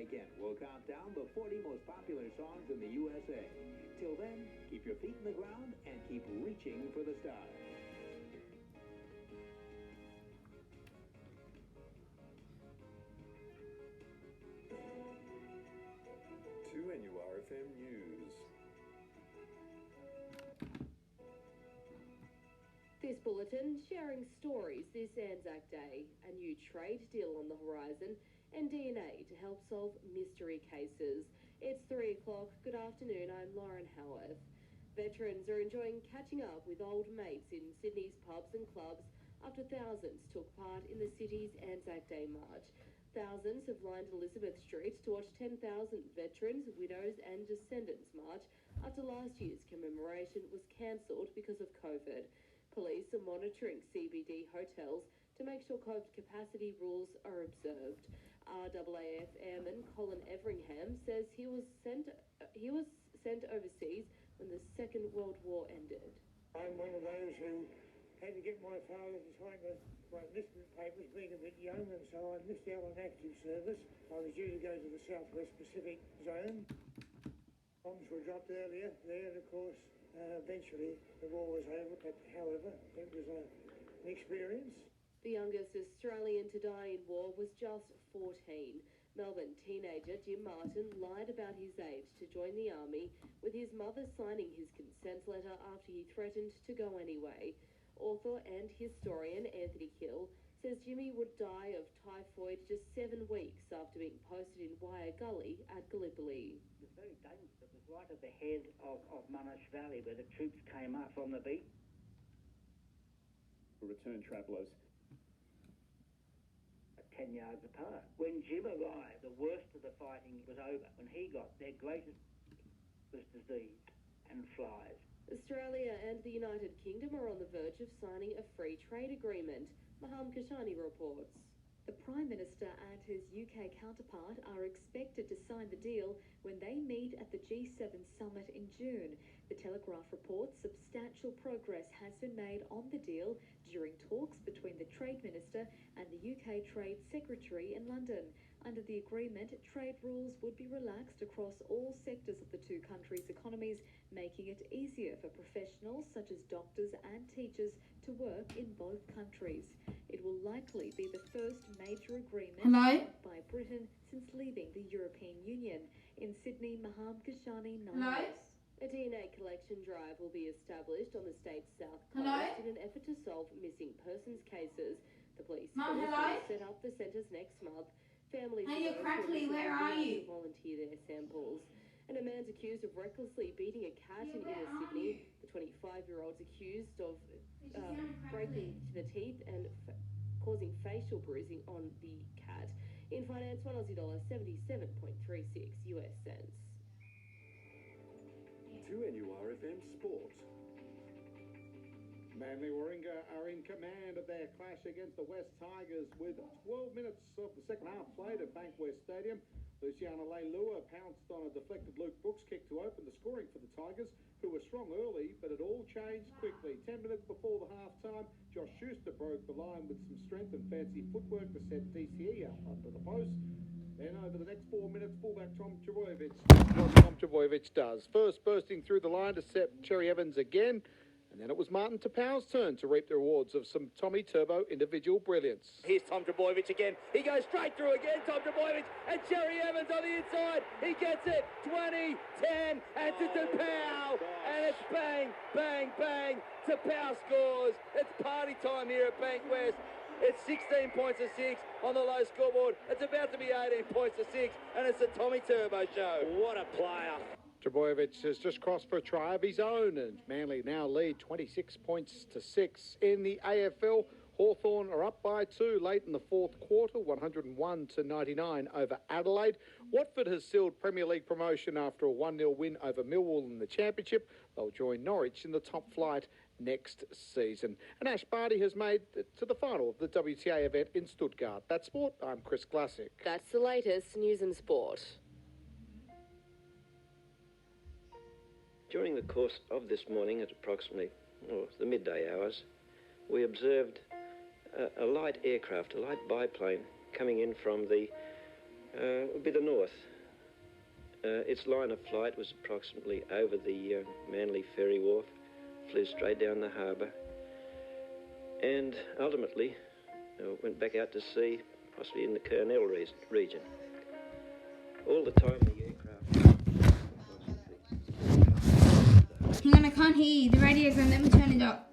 again, we'll count down the 40 most popular songs in the USA. Till then, keep your feet in the ground and keep reaching for the stars. 2nurfm News. This bulletin sharing stories this Anzac Day, a new trade deal on the horizon, and DNA to help solve mystery cases. It's 3 o'clock. Good afternoon, I'm Lauren Howarth. Veterans are enjoying catching up with old mates in Sydney's pubs and clubs after thousands took part in the city's Anzac Day march. Thousands have lined Elizabeth Street to watch 10,000 veterans, widows and descendants march after last year's commemoration was cancelled because of COVID. Police are monitoring CBD hotels to make sure COVID capacity rules are observed. RAAF Airman Colin Everingham says he was sent overseas when the Second World War ended. I'm one of those who had to get my father to sign the enlistment papers, being a bit young, and so I missed out on active service. I was due to go to the Southwest Pacific Zone. Bombs were dropped earlier there, and of course, eventually the war was over, but however, it was an experience. The youngest Australian to die in war was just 14. Melbourne teenager Jim Martin lied about his age to join the army, with his mother signing his consent letter after he threatened to go anyway. Author and historian Anthony Hill says Jimmy would die of typhoid just 7 weeks after being posted in Wire Gully at Gallipoli. It was very dangerous. It was right at the head of Monash Valley where the troops came up from the beach. Return travellers 10 yards apart. When Jim arrived, the worst of the fighting was over. When he got there, greatest was disease and flies. Australia and the United Kingdom are on the verge of signing a free trade agreement. Maham Kashani reports. The Prime Minister and his UK counterpart are expected to sign the deal when they meet at the G7 summit in June. The Telegraph reports substantial progress has been made on the deal during talks between the Trade Minister and the UK Trade Secretary in London. Under the agreement, trade rules would be relaxed across all sectors of the two countries' economies, making it easier for professionals such as doctors and teachers to work in both countries. It will likely be the first major agreement by Britain since leaving the European Union. In Sydney, Maham Kashani, 9 News. A DNA collection drive will be established on the state's south coast in an effort to solve missing persons cases. The police will set up the centres next month. Families where are you? Volunteer their samples. And a man's accused of recklessly beating a cat in inner Sydney. The 25-year-old's accused of breaking the teeth and causing facial bruising on the cat. In finance, $1 77.36 US cents. 2nurfm Sport. Manly Warringah are in command of their clash against the West Tigers with 12 minutes of the second half played at Bankwest Stadium. Luciana Leilua pounced on a deflected Luke Brooks kick to open the scoring for the Tigers, who were strong early, but it all changed quickly. 10 minutes before the half-time, Josh Schuster broke the line with some strength and fancy footwork to set DCE up under the post. Then over the next 4 minutes, fullback Tom Trbojevic. What Tom Trbojevic does. First bursting through the line to set Cherry Evans again. And then it was Martin Tapau's turn to reap the rewards of some Tommy Turbo individual brilliance. Here's Tom Trbojevic again. He goes straight through again, Tom Trbojevic, and Cherry Evans on the inside. He gets it. 20, 10, and to Tapau. And it's bang, bang, bang. Tapau scores. It's party time here at Bankwest. It's 16 points to 6 on the low scoreboard. It's about to be 18 points to 6, and it's the Tommy Turbo show. What a player. Trbojevic has just crossed for a try of his own, and Manly now lead 26 points to 6. In the AFL, Hawthorn are up by 2 late in the fourth quarter, 101 to 99 over Adelaide. Watford has sealed Premier League promotion after a 1-0 win over Millwall in the Championship. They'll join Norwich in the top flight next season. And Ash Barty has made it to the final of the WTA event in Stuttgart. That's sport. I'm Chris Classic. That's the latest news and sport. During the course of this morning at approximately the midday hours, we observed a light aircraft, a light biplane, coming in from the a bit of north. Its line of flight was approximately over the Manly Ferry Wharf, flew straight down the harbour, and ultimately went back out to sea, possibly in the Kurnell region. All the time the aircraft... Hang on, I can't hear you. The radio's on. Let me turn it up.